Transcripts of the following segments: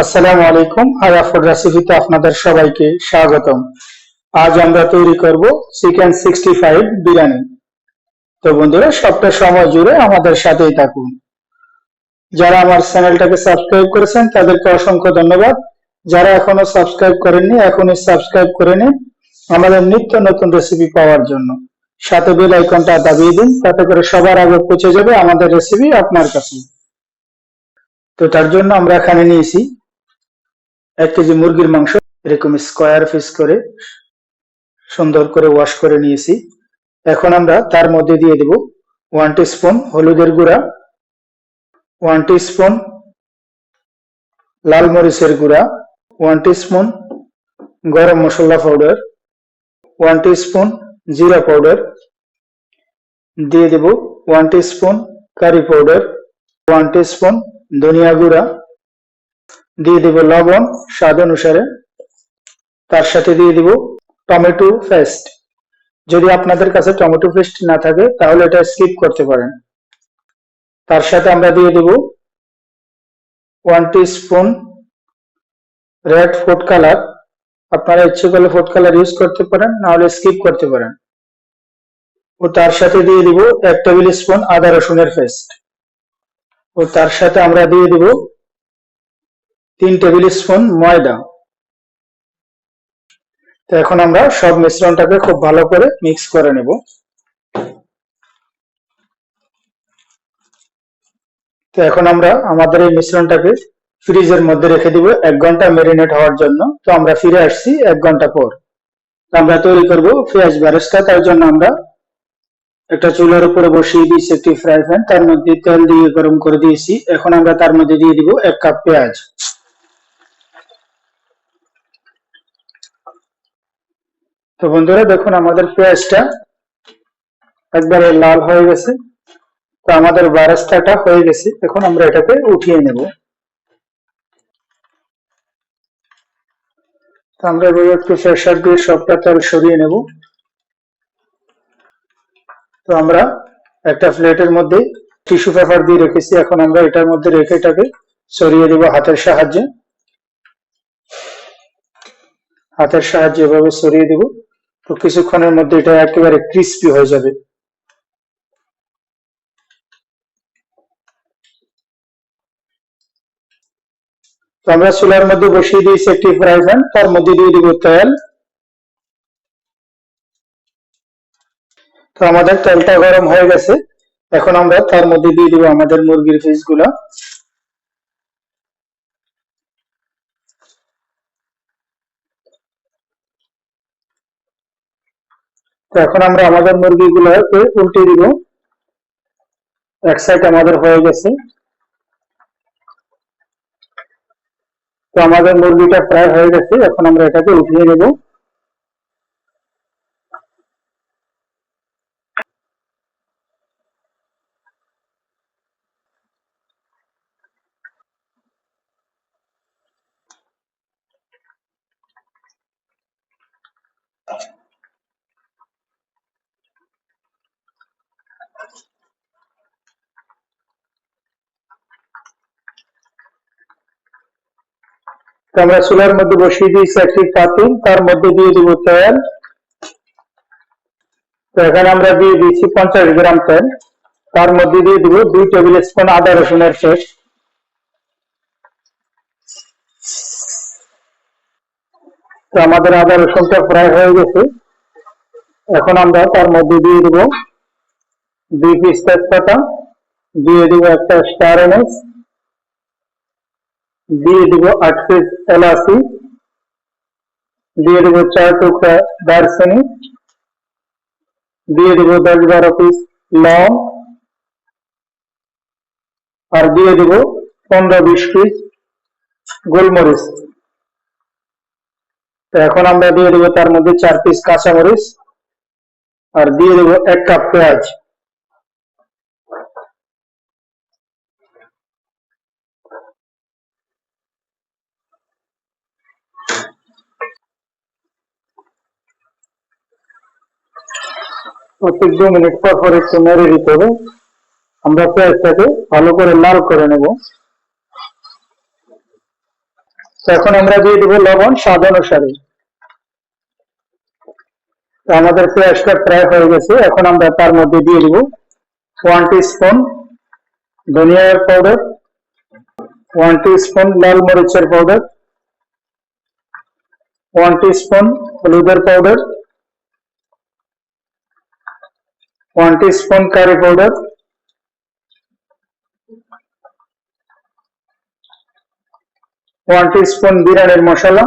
আসসালামু আলাইকুম। আয়া ফুড রেসিপিতে আপনাদের সবাইকে স্বাগতম। আজ আমরা তৈরি করব চিকেন 65 বিরিয়ানি। তো বন্ধুরা, সবটা সময় জুড়ে আমাদের সাথেই থাকুন। যারা আমার চ্যানেলটাকে সাবস্ক্রাইব করেছেন তাদেরকে অসংখ্য ধন্যবাদ। যারা এখনো সাবস্ক্রাইব করেননি এখনই সাবস্ক্রাইব করে নিন আমাদের নিত্য নতুন রেসিপি পাওয়ার জন্য। সাথে বেল আইকনটা দাবিয়ে দিন, তাতে করে সবার আগে পৌঁছে যাবে আমাদের রেসিপি আপনার কাছে। তো তার জন্য আমরা এখানে নিয়েছি 1 কেজি মুরগির মাংস, এরকম স্কোয়ার পিস করে সুন্দর করে ওয়াশ করে নিয়েছি। এখন আমরা তার মধ্যে দিয়ে দেব 1 টিস্পুন হলুদের গুঁড়া, 1 টিস্পুন লাল মরিচের গুঁড়া, 1 টিস্পুন গরম মশলা পাউডার, 1 টিস্পুন জিরা পাউডার, দিয়ে দেব 1 টিস্পুন কারি পাউডার, 1 টিস্পুন ধনিয়া গুঁড়া, দিয়ে দেব লবণ স্বাদ অনুসারে। তার সাথে দিয়ে দিব টমেটো পেস্ট। যদি আপনাদের কাছে টমেটো পেস্ট না থাকে তাহলে এটা স্কিপ করতে পারেন। তার সাথে আমরা দিয়ে দেব 1 টিস্পুন রেড ফুড কালার। আপনারা ইচ্ছে করলে ফুড কালার ইউজ করতে পারেন, না হলে স্কিপ করতে পারেন। ও তার সাথে দিয়ে দিব 1 টেবিল স্পুন আদা রসুনের পেস্ট। ও তার সাথে আমরা দিয়ে দিব 3 টেবিল স্পুন ময়দা। তো এখন আমরা সব মিশ্রণটাকে খুব ভালো করে মিক্স করে নেব। তো এখন আমরা আমাদের এই মিশ্রণটাকে ফ্রিজের মধ্যে রেখে দিব 1 ঘন্টা ম্যারিনেট হওয়ার জন্য। তো আমরা ফিরে আসছি 1 ঘন্টা পর। আমরা তৈরি করব পেঁয়াজ বেরেস্তা। তার জন্য আমরা একটা চুলার উপরে বসিয়ে দিয়েছি একটি ফ্রাই প্যান, তার মধ্যে তেল দিয়ে গরম করে দিয়েছি। এখন আমরা তার মধ্যে দিয়ে দিব 1 কাপ পেঁয়াজ। তো বন্ধুরা দেখুন, আমাদের পেঁয়াজটা একবারে লাল হয়ে গেছে। তো আমাদের বেরেস্তাটা হয়ে গেছে। এখন আমরা এটাকে উঠিয়ে নেব। তো আমরা এভাবে একটু প্রেসার দিয়ে সবটা তেল সরিয়ে নেব। তো আমরা একটা প্লেটের মধ্যে টিস্যু পেপার দিয়ে রেখেছি। এখন আমরা এটার মধ্যে রেখে এটাকে সরিয়ে দেব হাতের সাহায্যে। হাতের সাহায্যে এভাবে সরিয়ে দেব। তো কিছুক্ষণের মধ্যে এটা একেবারে ক্রিস্পি হয়ে যাবে। তো আমরা চুলার মধ্যে বসিয়ে দিয়েছি একটি ফ্রাই প্যান, তার মধ্যে দিয়ে দিব তেল। তো আমাদের তেলটা গরম হয়ে গেছে। এখন আমরা তার মধ্যে দিয়ে দিব আমাদের মুরগির পিস গুলা। তো এখন আমরা আমাদের মুরগিগুলোকে উল্টে দিব। এক সাইড আমাদের হয়ে গেছে। তো আমাদের মুরগিটা ফ্রাই হয়ে গেছে। এখন আমরা এটাকে উঠিয়ে নেব। তো আমরা চুলার মধ্যে বসিয়ে দিয়েছি একটি পাতিল, তার মধ্যে দিয়ে দিব তেল। তো এখানে আমরা দিয়ে দিয়েছি 50 গ্রাম তেল। তার মধ্যে দিয়ে দিব 2 টেবিল স্পুন আদা রসুনের পেস্ট। তো আমাদের আদা রসুনটা ফ্রাই হয়ে গেছে। এখন আমরা তার মধ্যে দিয়ে দিব 2 পিস তেজপাতা, দিয়ে দিব একটা স্টার এনিস, দিয়ে দিব 8 পিস এলাচি, দিয়ে দিব 4 টুকরা দারচিনি, দিয়ে দিব 10-12 পিস লং, আর দিয়ে দিব 15-20 পিস গোলমরিচ। তো এখন আমরা দিয়ে দিব তার মধ্যে 4 পিস কাঁচামরিচ, আর দিয়ে দিব 1 কাপ পেঁয়াজ। প্রত্যেক 2 মিনিট পর পর একটু নেড়ে দিতে হবে। আমরা পেঁয়াজটাকে ভালো করে লাল করে নেব। তো এখন আমরা দিয়ে দেবো লবণ স্বাদ অনুসারে। তো আমাদের পেঁয়াজটা প্রায় হয়ে গেছে, এখন আমরা তার মধ্যে দিয়ে দেবো 1 টিস্পুন ধনিয়ার পাউডার, 1 টিস্পুন লাল মরিচের পাউডার, 1 টিস্পুন হলুদের powder, 1 teaspoon curry powder, 1 teaspoon বিরিয়ানির মশলা,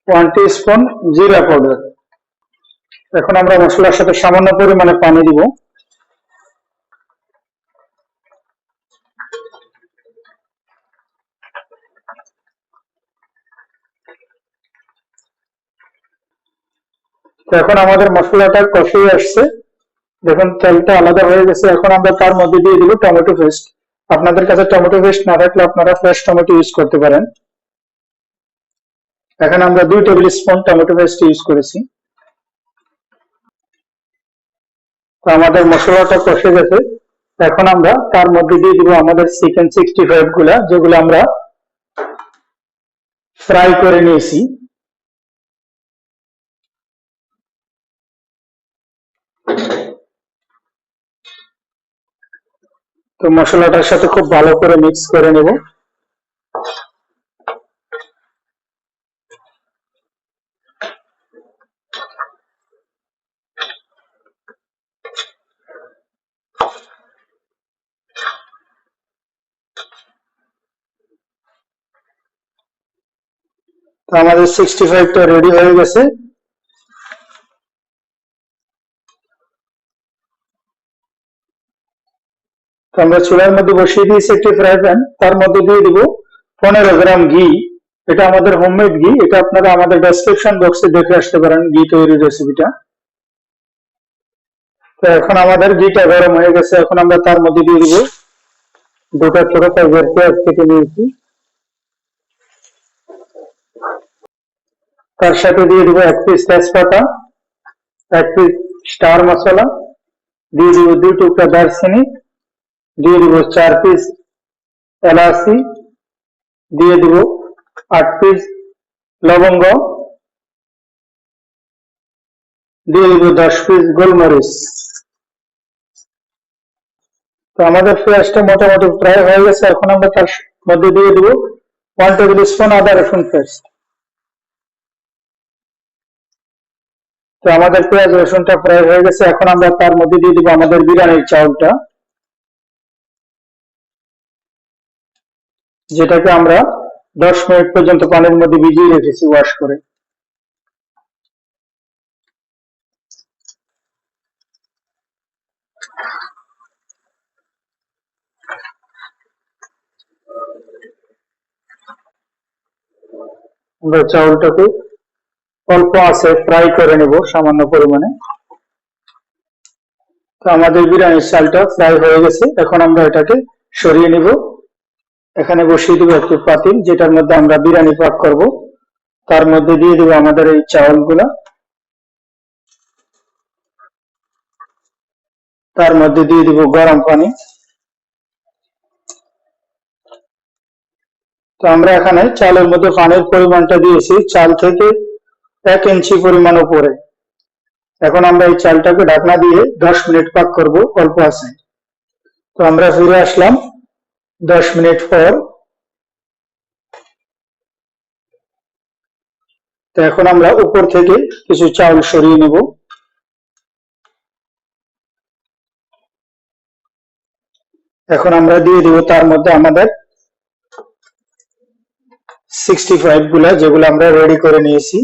1 টিস্পুন জিরা পাউডার। এখন আমরা মশলার সাথে সামান্য পরিমাণে পানি দিব। তো এখন আমাদের মশলাটা কষিয়ে আসছে, দেখুন তেলটা আলাদা হয়ে গেছে। এখন আমরা তার মধ্যে দিয়ে দিব টমেটো পেস্ট। আপনাদের কাছে টমেটো পেস্ট না থাকলে আপনারা ফ্রেশ টমেটো ইউজ করতে পারেন। এখানে আমরা 2 tablespoon tomato paste use করেছি। তো আমাদের মশলাটা কষে গেছে, এখন আমরা তার মধ্যে দিয়ে দিব আমাদের চিকেন 65 গুলা, যেগুলো আমরা ফ্রাই করে নিয়েছি। তো মশলাটার সাথে খুব ভালো করে মিক্স করে নেব। তো আমাদের 65টা রেডি হয়ে গেছে। তো আমরা চুলার মধ্যে বসিয়ে দিয়েছি একটি ফ্রাই প্যান, তার মধ্যে দিয়ে দিব 15 গ্রাম ঘি। এটা আমাদের হোমমেড ঘি, এটা আপনারা আমাদের ডেসক্রিপশন বক্সে দেখে আসতে পারেন ঘি তৈরির রেসিপিটা। তো এখন আমাদের ঘিটা গরম হয়ে গেছে, এখন আমরা তার মধ্যে দিয়ে দিব 2টা ছোট সাইজের পেঁয়াজ কেটে নিয়েছি। তার সাথে দিয়ে দিব 1 পিস তেজপাতা, 1 পিস স্টার মশলা, দিয়ে দিব 2 টুকরা দারচিনি, দিয়ে দিব 4 পিস এলাচি, দিয়ে দিব 8 পিস লবঙ্গ, দিয়ে দিব 10 পিস গোলমরিচ। তো আমাদের পেঁয়াজটা মোটামুটি ফ্রাই হয়ে গেছে, এখন আমরা তার মধ্যে দিয়ে দিব 1 টেবিল স্পুন আদা রসুন পেস্ট। তো আমাদের পেঁয়াজ রসুনটা ফ্রাই হয়ে গেছে, এখন আমরা তার মধ্যে দিয়ে দিব আমাদের বিরিয়ানির চাউলটা, যেটাকে আমরা 10 মিনিট পর্যন্ত পানির মধ্যে ভিজিয়ে রেখেছি ওয়াশ করে। আমরা চাউলটাকে অল্প আছে ফ্রাই করে নেব সামান্য পরিমাণে। তো আমাদের বিরিয়ানির চালটা ফ্রাই হয়ে গেছে, এখন আমরা এটাকে সরিয়ে নিব। এখানে বসিয়ে দিব একটি পাতিল, যেটার মধ্যে আমরা বিরিয়ানি পাক করব। তার মধ্যে দিয়ে দিব আমাদের এই চাউলগুলা, তার মধ্যে দিয়ে দিব গরম পানি। তো আমরা এখানে চালের মধ্যে পানির পরিমাণটা দিয়েছি চাল থেকে 1 ইঞ্চি পরিমাণ উপরে। এখন আমরা এই চালটাকে ঢাকনা দিয়ে 10 মিনিট পাক করব অল্প আছে। তো আমরা ফিরে আসলাম 10 মিনিট পর। তো এখন আমরা উপর থেকে কিছু চাউল সরিয়ে নেব। এখন আমরা দিয়ে দিব তার মধ্যে আমাদের 65 গুলা, যেগুলো আমরা রেডি করে নিয়েছি।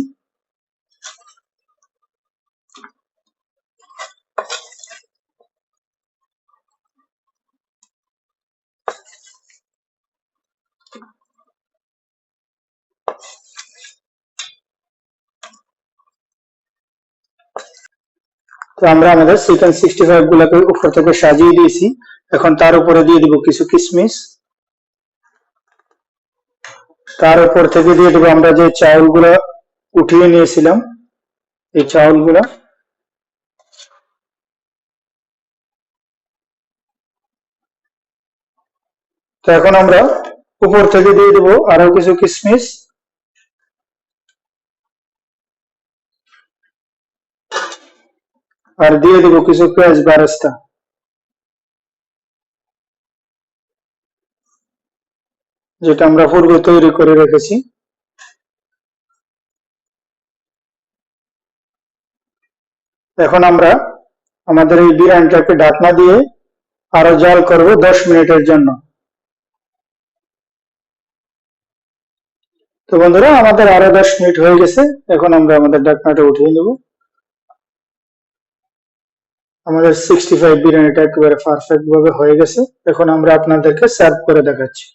তো আমরা আমাদের চিকেন 65 গুলাকে উপর থেকে সাজিয়ে দিয়েছি। এখন তার উপরে দিয়ে দিব কিছু কিশমিশ, তার উপর থেকে দিয়ে দেবো আমরা যে চাউলগুলো উঠিয়ে নিয়েছিলাম এই চাউলগুলা। তো এখন আমরা উপর থেকে দিয়ে দেবো আরো কিছু কিশমিশ, আর দিয়ে দেবো কিছু পেঁয়াজ বেরেস্তা, যেটা আমরা পূর্বে তৈরি করে রেখেছি। এখন আমরা আমাদের এই বিরিয়ানিটাকে ঢাকনা দিয়ে আরো জাল করব 10 মিনিটের জন্য। তো বন্ধুরা, আমাদের আরো 10 মিনিট হয়ে গেছে। এখন আমরা আমাদের ঢাকনাটা উঠিয়ে নেব। আমাদের 65 বিরিয়ানিটা একেবারে পারফেক্ট ভাবে হয়ে গেছে। এখন আমরা আপনাদেরকে সার্ভ করে দেখাচ্ছি।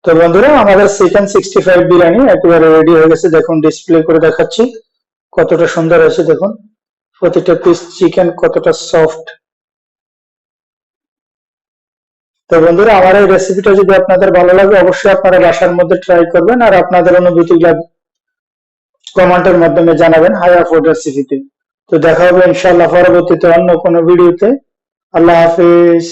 তো বন্ধুরা, আমাদের চিকেন 65 বিরিয়ানি একেবারে রেডি হয়ে গেছে। দেখুন, ডিসপ্লে করে দেখাচ্ছি কতটা সুন্দর হয়েছে। দেখুন প্রতিটা পিস চিকেন কতটা সফট। তো বন্ধুরা, আমার এই রেসিপিটা যদি আপনাদের ভালো লাগে, অবশ্যই আপনারা বাসার মধ্যে ট্রাই করবেন, আর আপনাদের অনুভূতিগুলো কমেন্টের মাধ্যমে জানাবেন হায়া ফুড রেসিপিতে। তো দেখা হবে ইনশাআল্লাহ পরবর্তীতে অন্য কোনো ভিডিওতে। আল্লাহ হাফিজ।